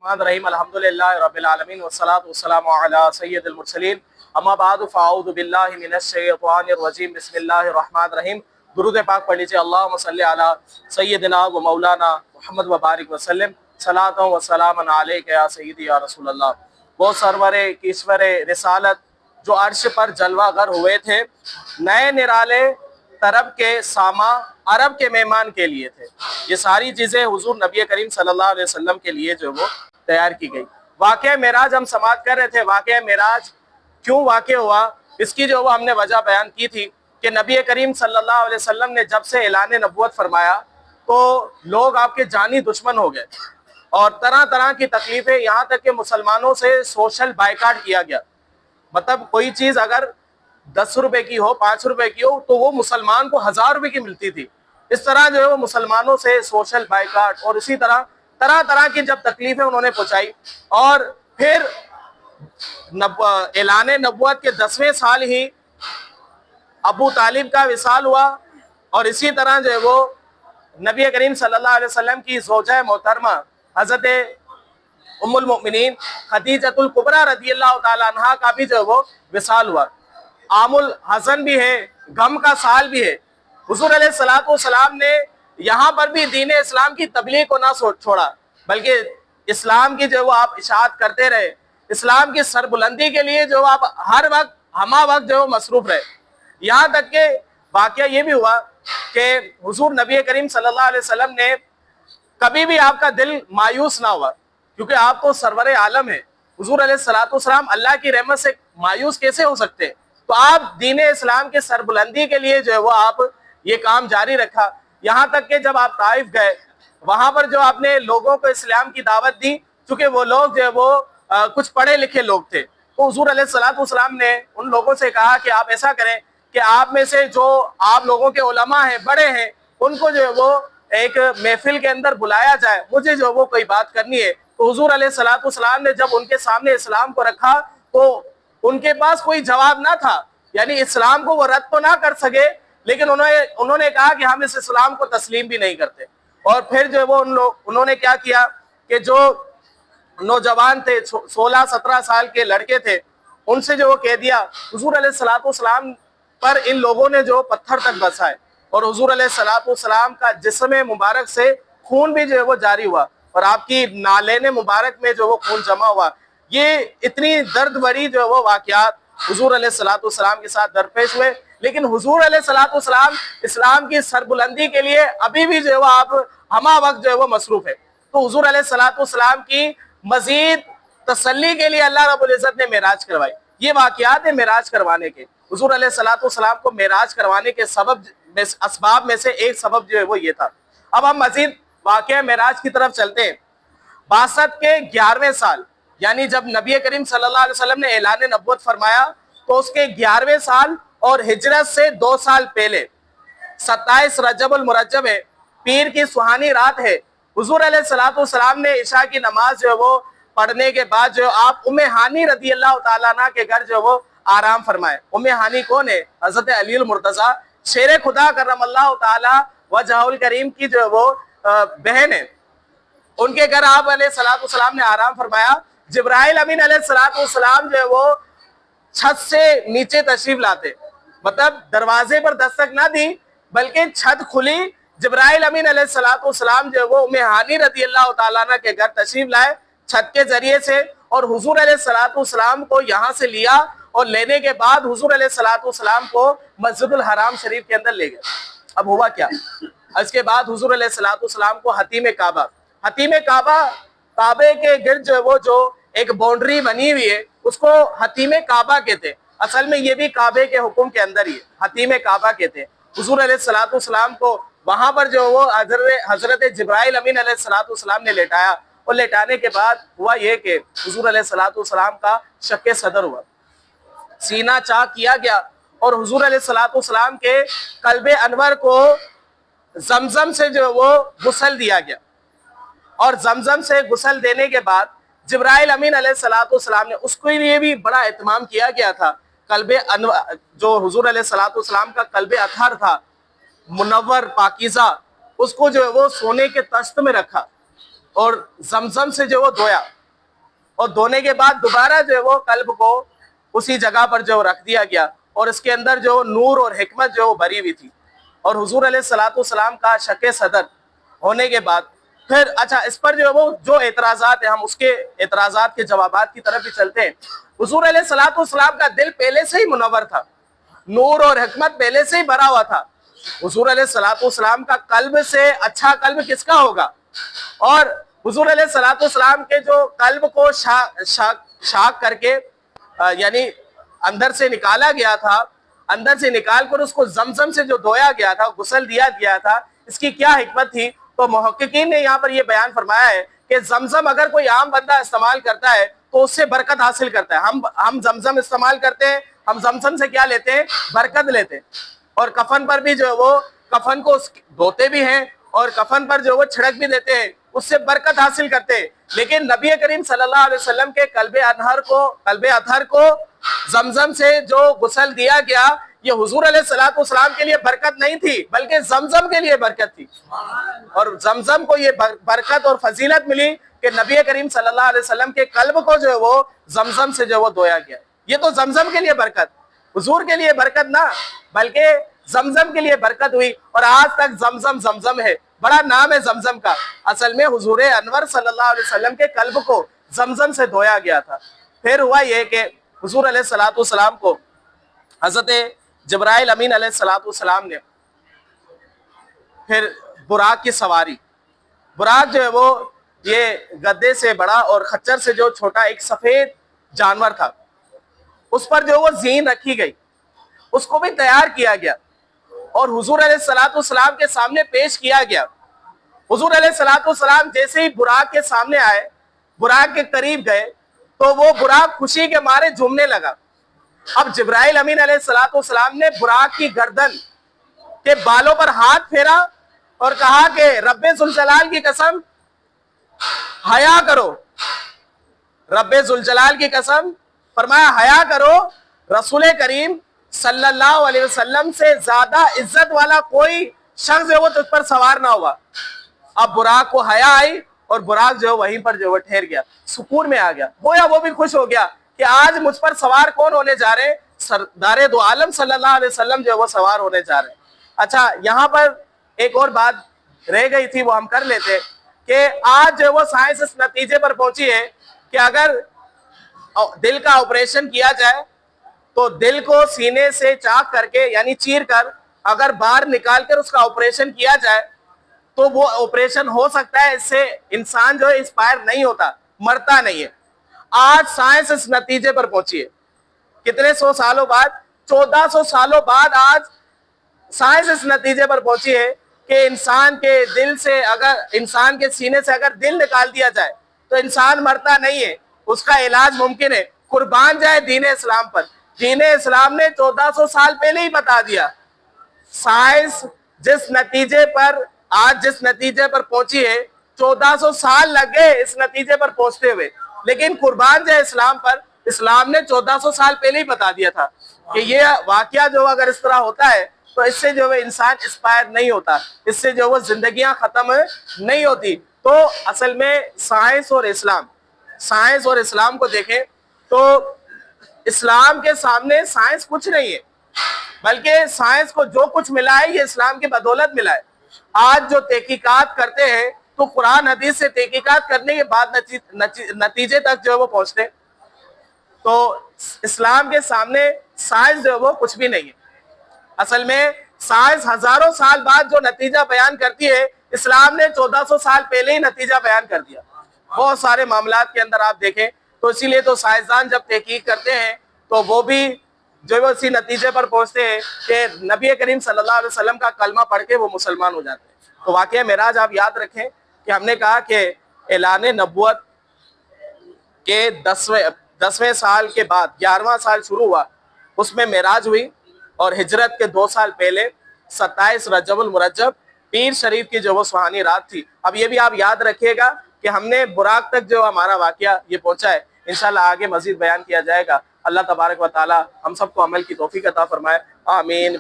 الرحمن الرحیم الحمدللہ رب العالمین والصلاة والسلام علی سید المرسلین اما بعد فاعوذ باللہ من الشیطان الرجیم بسم اللہ الرحمن الرحیم. درود پاک پڑھ لیجئے. اللہم صلی علی سیدنا و مولانا محمد و بارک وسلم صلاۃ و سلام علیک یا سیدی یا رسول اللہ. وہ سرور کیشور رسالت جو عرش پر جلوہ گر ہوئے تھے، نئے نرالے طرب کے ساما عرب کے مہمان کے لیے تھے. یہ ساری چیزیں حضور نبی کریم صلی اللہ علیہ وسلم کے لیے جو وہ تیار کی گئی. واقعہ معراج ہم سماعت کر رہے تھے. واقعہ معراج کیوں واقع ہوا، اس کی جو وہ ہم نے وجہ بیان کی تھی کہ نبی کریم صلی اللہ علیہ وسلم نے جب سے اعلان نبوت فرمایا تو لوگ آپ کے جانی دشمن ہو گئے اور طرح طرح کی تکلیفیں، یہاں تک کہ مسلمانوں سے سوشل بائیکاٹ کیا گیا. مطلب کوئی چیز اگر 10 روپے کی ہو، 5 روپے کی ہو، تو وہ مسلمان کو 1000 روپے کی ملتی تھی. اس طرح جو ہے وہ مسلمانوں سے سوشل بائیکاٹ اور اسی طرح طرح کی جب تکلیفیں انہوں نے پہنچائی. اور پھر اعلان نبوت کے 10ویں سال ہی ابو طالب کا وصال ہوا اور اسی طرح جو ہے وہ نبی کریم صلی اللہ علیہ وسلم کی زوجہ محترمہ حضرت ام المؤمنین خدیجۃ الکبریٰ رضی اللہ تعالیٰ عنہا کا بھی جو ہے وہ وصال ہوا. عام الحزن بھی ہے، غم کا سال بھی ہے. حضور علیہ السلام نے یہاں پر بھی دین اسلام کی تبلیغ کو نہ چھوڑا، بلکہ اسلام کی جو وہ آپ اشاعت کرتے رہے. اسلام کی سربلندی کے لیے جو آپ ہر وقت ہمہ وقت جو مصروف رہے. یہاں تک کہ واقعہ یہ بھی ہوا کہ حضور نبی کریم صلی اللہ علیہ وسلم نے کبھی بھی آپ کا دل مایوس نہ ہوا، کیونکہ آپ تو سرور عالم ہیں. حضور علیہ السلام اللہ کی رحمت سے مایوس کیسے ہو سکتے؟ تو آپ دین اسلام کے سربلندی کے لیے جو ہے وہ آپ یہ کام جاری رکھا. یہاں تک کہ جب آپ طائف گئے، وہاں پر جو آپ نے لوگوں کو اسلام کی دعوت دی، چونکہ وہ لوگ جو ہے وہ کچھ پڑھے لکھے لوگ تھے، تو حضور علیہ السلام نے ان لوگوں سے کہا کہ آپ ایسا کریں کہ آپ میں سے جو آپ لوگوں کے علماء ہیں، بڑے ہیں، ان کو جو ہے وہ ایک محفل کے اندر بلایا جائے، مجھے جو وہ کوئی بات کرنی ہے. تو حضور علیہ السلام نے جب ان کے سامنے اسلام کو رکھا تو ان کے پاس کوئی جواب نہ تھا. یعنی اسلام کو وہ رد تو نہ کر سکے، لیکن انہوں نے کہا کہ ہم اس اسلام کو تسلیم بھی نہیں کرتے. اور پھر جو وہ انہوں نے کیا کیا کہ جو نوجوان تھے، 16-17 سال کے لڑکے تھے، ان سے جو وہ کہہ دیا. حضور علیہ السلام پر ان لوگوں نے جو پتھر تک برسائے اور حضور علیہ السلام کا جسم مبارک سے خون بھی جو ہے وہ جاری ہوا اور آپ کی نالین مبارک میں جو وہ خون جمع ہوا. یہ اتنی درد بھری جو ہے وہ واقعات حضور علیہ السلام کے ساتھ درپیش ہوئے. لیکن حضور علیہ السلام اسلام کی سربلندی کے لیے ابھی بھی جو ہے وہ آپ ہمہ وقت جو ہے وہ مصروف ہے. تو حضور علیہ السلام کی مزید تسلی کے لیے اللہ رب العزت نے معراج کروائی. یہ واقعات ہیں معراج کروانے کے. حضور علیہ السلام کو معراج کروانے کے اسباب میں سے ایک سبب جو ہے وہ یہ تھا. اب ہم مزید واقعہ معراج کی طرف چلتے ہیں. 62 کے 11ویں سال، یعنی جب نبی کریم صلی اللہ علیہ وسلم نے اعلان نبوت فرمایا تو اس کے 11ویں سال اور ہجرت سے 2 سال پہلے 27 رجب المرجب ہے، پیر کی سہانی رات ہے. حضور علیہ السلام نے عشاء کی نماز جو ہے وہ پڑھنے کے بعد جو آپ ام ہانی رضی اللہ تعالیٰ عنہ کے گھر جو وہ آرام فرمائے. ام ہانی کون ہے؟ حضرت علی المرتضیٰ شیر خدا کرم اللہ تعالیٰ وجہ الکریم کی جو وہ بہن ہے. ان کے گھر آپ علیہ السلام نے آرام فرمایا. جبرائیل امین علیہ السلام جو ہے وہ چھت سے نیچے تشریف لاتے، مطلب دروازے پر دستک نہ دی بلکہ چھت کھلی. جبرائیل امین علیہ السلام جو ہے وہ ام ہانی رضی اللہ تعالیٰ عنہ کے گھر تشریف لائے چھت کے ذریعے سے، اور حضور علیہ السلام کو یہاں سے لیا اور لینے کے بعد حضور علیہ السلام کو مسجد الحرام شریف کے اندر لے گئے. اب ہوا کیا؟ اس کے بعد حضور علیہ السلام کو حتیم کعبہ کے گرد جو ہے وہ جو ایک باؤنڈری بنی ہوئی ہے اس کو حتیم کعبہ کہتے ہیں. اصل میں یہ بھی کعبے کے حکم کے اندر ہی ہے، حتیم کعبہ کہتے ہیں. حضور علیہ السلام کو وہاں پر جو وہ حضرت جبرائیل امین علیہ السلام نے لیٹایا، اور لیٹانے کے بعد ہوا یہ کہ حضور علیہ السلام کا شق صدر ہوا، سینہ چاک کیا گیا اور حضور علیہ السلام کے قلب انور کو زمزم سے جو وہ غسل دیا گیا. اور زمزم سے غسل دینے کے بعد جبرائیل امین علیہ السلام نے اس کے لیے بھی بڑا اہتمام کیا گیا تھا. قلب انور جو حضور علیہ السلام کا قلب اطہر تھا، منور پاکیزہ، اس کو جو ہے وہ سونے کے تشت میں رکھا اور زمزم سے جو وہ دھویا، اور دھونے کے بعد دوبارہ جو وہ قلب کو اسی جگہ پر جو رکھ دیا گیا، اور اس کے اندر جو نور اور حکمت جو بھری ہوئی تھی. اور حضور علیہ الصلوۃ والسلام کا شق صدر ہونے کے بعد پھر اچھا اس پر جو اعتراضات ہیں، ہم اس کے اعتراضات کے جوابات کی طرف بھی چلتے ہیں. حضور علیہ الصلوۃ والسلام کا دل پہلے سے ہی منور تھا، نور اور حکمت پہلے سے ہی بھرا ہوا تھا. حضور علیہ الصلوۃ والسلام کا قلب سے اچھا قلب کس کا ہوگا؟ اور حضور علیہ الصلوۃ والسلام کے جو قلب کو شاک کر کے یعنی اندر سے نکالا گیا تھا، اندر سے نکال کر اس کو زمزم سے جو دھویا گیا تھا، غسل دیا گیا تھا، اس کی کیا حکمت تھی؟ تو محققین نے یہاں پر یہ بیان فرمایا ہے کہ زمزم اگر کوئی عام بندہ استعمال کرتا ہے تو اس سے برکت حاصل کرتا ہے. ہم زمزم استعمال کرتے ہیں، ہم زمزم سے کیا لیتے ہیں؟ برکت لیتے ہیں. اور کفن پر بھی جو وہ کفن کو دھوتے بھی ہیں اور کفن پر جو وہ چھڑک بھی دیتے ہیں، اس سے برکت حاصل کرتے ہیں. لیکن نبی کریم صلی اللہ علیہ وسلم کے قلب اطہر کو زمزم سے جو غسل دیا گیا، یہ حضور علیہ الصلوۃ والسلام کے لیے برکت نہیں تھی بلکہ زمزم کے لیے برکت تھی. اور زمزم کو یہ برکت اور فضیلت ملی کہ نبی کریم صلی اللہ علیہ وسلم کے قلب کو جو ہے وہ زمزم سے جو وہ دھویا گیا. یہ تو زمزم کے لیے برکت، حضور کے لیے برکت نہ بلکہ زمزم کے لیے برکت ہوئی. اور آج تک زمزم ہے، بڑا نام ہے زمزم کا. اصل میں حضور انور صلی اللہ علیہ وسلم کے قلب کو زمزم سے دھویا گیا تھا. پھر ہوا یہ کہ حضور علیہ الصلوۃ والسلام کو حضرت جبرائیل امین علیہ الصلوۃ والسلام نے پھر براق کی سواری. براق جو ہے وہ یہ گدے سے بڑا اور خچر سے جو چھوٹا ایک سفید جانور تھا، اس پر جو وہ زین رکھی گئی، اس کو بھی تیار کیا گیا اور حضور علیہ الصلوۃ والسلام کے سامنے پیش کیا گیا. حضور علیہ الصلوۃ والسلام جیسے ہی براق کے سامنے آئے، براق کے قریب گئے تو وہ براق خوشی کے مارے جھومنے لگا. اب جبرائیل امین علیہ الصلوۃ والسلام نے براق کی گردن کے بالوں پر ہاتھ پھیرا اور کہا کہ رب ذوالجلال کی قسم حیا کرو، رب ذوالجلال کی قسم فرمایا حیا کرو، رسول کریم صلی اللہ علیہ وسلم سے زیادہ عزت والا کوئی شخص جو وہ تجھ پر سوار نہ ہوا. اب براق کو حیا آئی اور براق جو وہیں پر جو وہ ٹھہر گیا، سکون میں آ گیا. گویا وہ بھی خوش ہو گیا کہ آج مجھ پر سوار کون ہونے جا رہے ہیں؟ سردار دو عالم صلی اللہ علیہ وسلم جو وہ سوار ہونے جا رہے ہیں. اچھا یہاں پر ایک اور بات رہ گئی تھی، وہ ہم کر لیتے کہ آج جو وہ سائنس اس نتیجے پر پہنچی ہے کہ اگر دل کا آپریشن کیا جائے تو دل کو سینے سے چاک کر کے یعنی چیر کر اگر باہر نکال کر اس کا آپریشن کیا جائے تو وہ آپریشن ہو سکتا ہے، اس سے انسان جو ہے انسپائر نہیں ہوتا، مرتا نہیں ہے. آج سائنس اس نتیجے پر پہنچی ہے. کتنے سو سالوں بعد؟ 1400 سالوں بعد آج سائنس اس نتیجے پر پہنچی ہے کہ انسان کے دل سے اگر انسان کے سینے سے اگر دل نکال دیا جائے تو انسان مرتا نہیں ہے، اس کا علاج ممکن ہے. قربان جائے دین اسلام پر. دین اسلام نے 1400 سال پہلے ہی بتا دیا. سائنس جس نتیجے پر جس نتیجے پر پہنچی ہے 1400 سال لگے اس نتیجے پر پہنچتے ہوئے، لیکن قربان جائے اسلام پر، اسلام نے 1400 سال پہلے ہی بتا دیا تھا کہ یہ واقعہ جو اگر اس طرح ہوتا ہے تو اس سے جو انسان انسپائر نہیں ہوتا، اس سے جو وہ زندگیاں ختم نہیں ہوتی. تو اصل میں سائنس اور اسلام کو دیکھیں تو اسلام کے سامنے سائنس کچھ نہیں ہے، بلکہ سائنس کو جو کچھ ملا ہے یہ اسلام کی بدولت ملا ہے. آج جو تحقیقات کرتے ہیں تو قرآن حدیث سے تحقیقات کرنے کے بعد نتیجے تک جو وہ پہنچتے. تو اسلام کے سامنے سائنس جو وہ کچھ بھی نہیں ہے. اصل میں سائنس ہزاروں سال بعد جو نتیجہ بیان کرتی ہے، اسلام نے 1400 سال پہلے ہی نتیجہ بیان کر دیا. بہت سارے معاملات کے اندر آپ دیکھیں تو اسی لیے تو سائنسدان جب تحقیق کرتے ہیں تو وہ بھی جو وہ اسی نتیجے پر پہنچتے ہیں کہ نبی کریم صلی اللہ علیہ وسلم کا کلمہ پڑھ کے وہ مسلمان ہو جاتے ہیں. تو واقعہ معراج آپ یاد رکھیں کہ ہم نے کہا کہ اعلان نبوت کے 10ویں سال کے بعد 11واں سال شروع ہوا، اس میں معراج ہوئی اور ہجرت کے 2 سال پہلے 27 رجب المرجب پیر شریف کی جو وہ سہانی رات تھی. اب یہ بھی آپ یاد رکھیے گا کہ ہم نے براق تک جو ہمارا واقعہ یہ پہنچا ہے، انشاءاللہ آگے مزید بیان کیا جائے گا. اللہ تبارک و تعالی ہم سب کو عمل کی توفیق عطا فرمائے. آمین.